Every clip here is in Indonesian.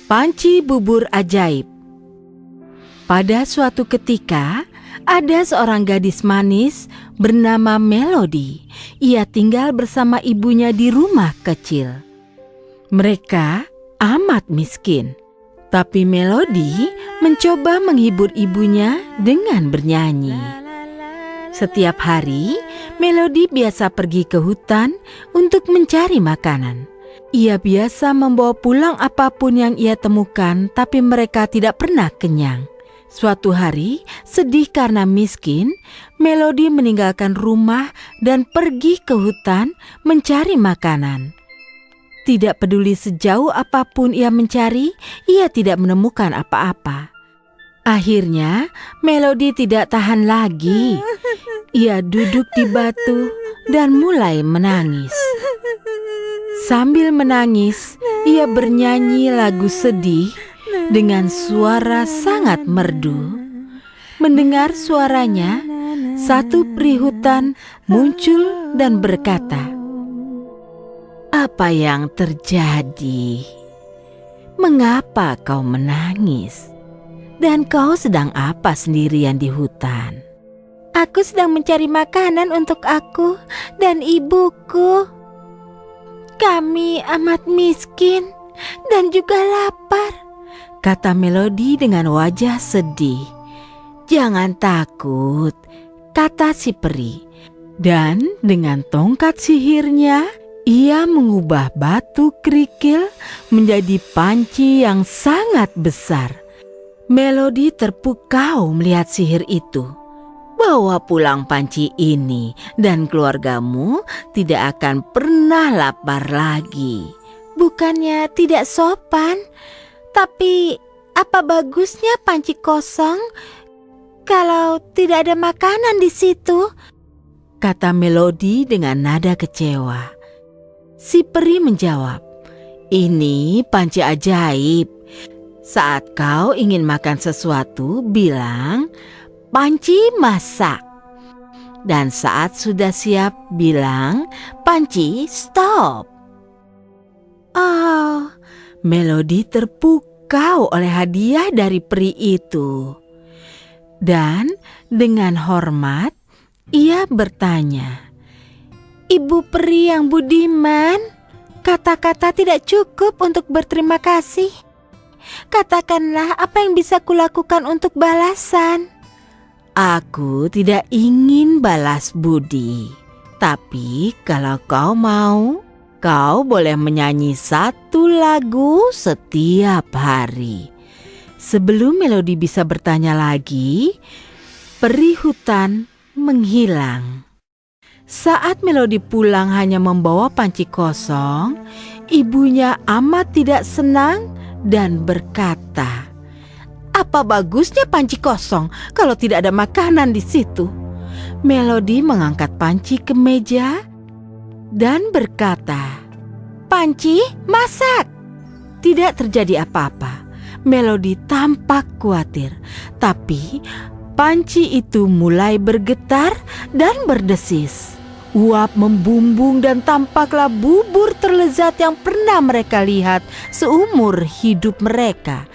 Panci bubur ajaib. Pada suatu ketika, ada seorang gadis manis bernama Melody. Ia tinggal bersama ibunya di rumah kecil. Mereka amat miskin, tapi Melody mencoba menghibur ibunya dengan bernyanyi. Setiap hari, Melody biasa pergi ke hutan untuk mencari makanan. Ia biasa membawa pulang apapun yang ia temukan, tapi mereka tidak pernah kenyang. Suatu hari, sedih karena miskin, Melody meninggalkan rumah dan pergi ke hutan mencari makanan. Tidak peduli sejauh apapun ia mencari, ia tidak menemukan apa-apa. Akhirnya, Melody tidak tahan lagi. Ia duduk di batu dan mulai menangis. Sambil menangis, ia bernyanyi lagu sedih dengan suara sangat merdu. Mendengar suaranya, satu peri hutan muncul dan berkata, "Apa yang terjadi? Mengapa kau menangis? Dan kau sedang apa sendirian di hutan?" "Aku sedang mencari makanan untuk aku dan ibuku. Kami amat miskin dan juga lapar," kata Melody dengan wajah sedih. "Jangan takut," kata si peri. Dan dengan tongkat sihirnya, ia mengubah batu kerikil menjadi panci yang sangat besar. Melody terpukau melihat sihir itu. "Bawa pulang panci ini dan keluargamu tidak akan pernah lapar lagi." "Bukannya tidak sopan, tapi apa bagusnya panci kosong kalau tidak ada makanan di situ?" kata Melody dengan nada kecewa. Si peri menjawab, "Ini panci ajaib. Saat kau ingin makan sesuatu, bilang, 'Panci masak.' Dan saat sudah siap, bilang, 'Panci stop.'" Oh, Melody terpukau oleh hadiah dari peri itu. Dan dengan hormat, ia bertanya, "Ibu peri yang budiman, kata-kata tidak cukup untuk berterima kasih. Katakanlah apa yang bisa kulakukan untuk balasan." "Aku tidak ingin balas budi. Tapi kalau kau mau, kau boleh menyanyi satu lagu setiap hari." Sebelum Melody bisa bertanya lagi, peri hutan menghilang. Saat Melody pulang hanya membawa panci kosong, ibunya amat tidak senang dan berkata, "Apa bagusnya panci kosong kalau tidak ada makanan di situ?" Melody mengangkat panci ke meja dan berkata, "Panci, masak!" Tidak terjadi apa-apa. Melody tampak khawatir, tapi panci itu mulai bergetar dan berdesis. Uap membumbung dan tampaklah bubur terlezat yang pernah mereka lihat seumur hidup mereka.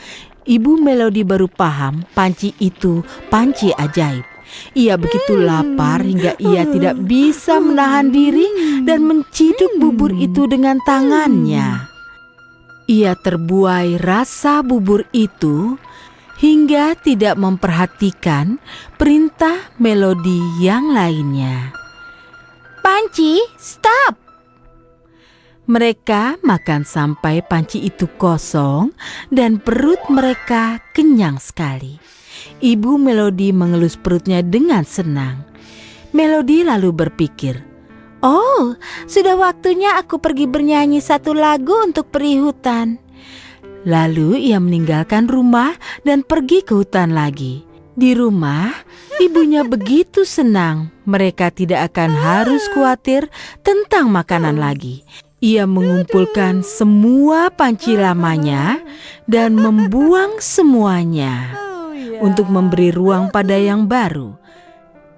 Ibu Melody baru paham panci itu panci ajaib. Ia begitu lapar hingga ia tidak bisa menahan diri dan menciduk bubur itu dengan tangannya. Ia terbuai rasa bubur itu hingga tidak memperhatikan perintah Melody yang lainnya. "Panci, stop!" Mereka makan sampai panci itu kosong dan perut mereka kenyang sekali. Ibu Melody mengelus perutnya dengan senang. Melody lalu berpikir, "Oh, sudah waktunya aku pergi bernyanyi satu lagu untuk peri hutan." Lalu ia meninggalkan rumah dan pergi ke hutan lagi. Di rumah, ibunya begitu senang. Mereka tidak akan harus khawatir tentang makanan lagi. Ia mengumpulkan semua panci lamanya dan membuang semuanya untuk memberi ruang pada yang baru.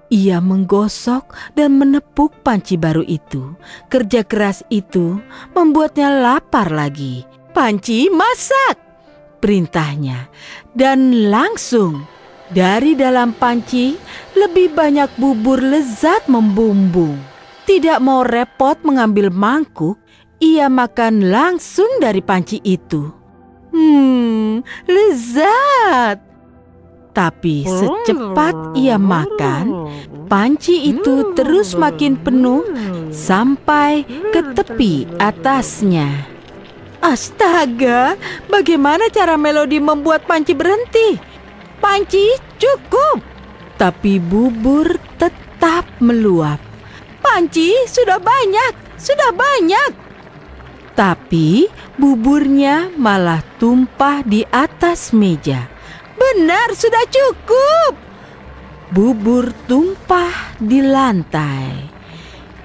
Ia menggosok dan menepuk panci baru itu. Kerja keras itu membuatnya lapar lagi. "Panci, masak!" perintahnya, dan langsung dari dalam panci lebih banyak bubur lezat membumbung. Tidak mau repot mengambil mangkuk, ia makan langsung dari panci itu. Lezat. Tapi secepat ia makan, panci itu terus makin penuh sampai ke tepi atasnya. Astaga, bagaimana cara Melody membuat panci berhenti? Panci cukup, tapi bubur tetap meluap. Panci sudah banyak. Tapi buburnya malah tumpah di atas meja. Benar, sudah cukup. Bubur tumpah di lantai.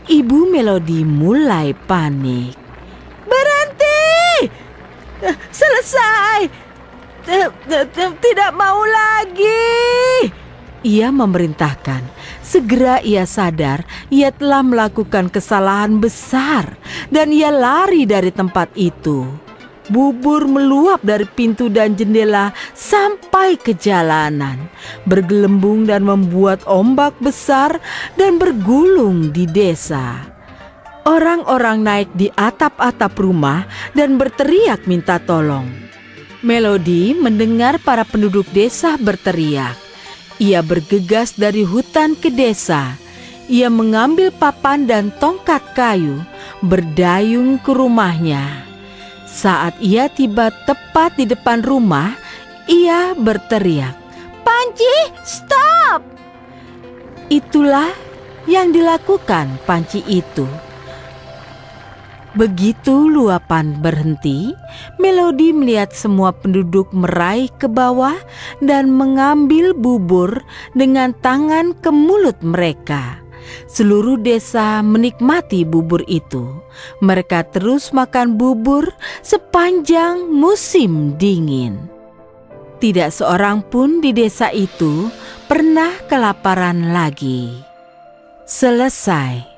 Ibu Melody mulai panik. Berhenti! Selesai! Tidak mau lagi! Ia memerintahkan. Segera ia sadar ia telah melakukan kesalahan besar dan ia lari dari tempat itu. Bubur meluap dari pintu dan jendela sampai ke jalanan, bergelembung dan membuat ombak besar dan bergulung di desa. Orang-orang naik di atap-atap rumah dan berteriak minta tolong. Melody mendengar para penduduk desa berteriak. Ia bergegas dari hutan ke desa. Ia mengambil papan dan tongkat kayu, berdayung ke rumahnya. Saat ia tiba tepat di depan rumah, ia berteriak, "Panci, stop!" Itulah yang dilakukan panci itu. Begitu luapan berhenti, Melody melihat semua penduduk meraih ke bawah dan mengambil bubur dengan tangan ke mulut mereka. Seluruh desa menikmati bubur itu. Mereka terus makan bubur sepanjang musim dingin. Tidak seorang pun di desa itu pernah kelaparan lagi. Selesai.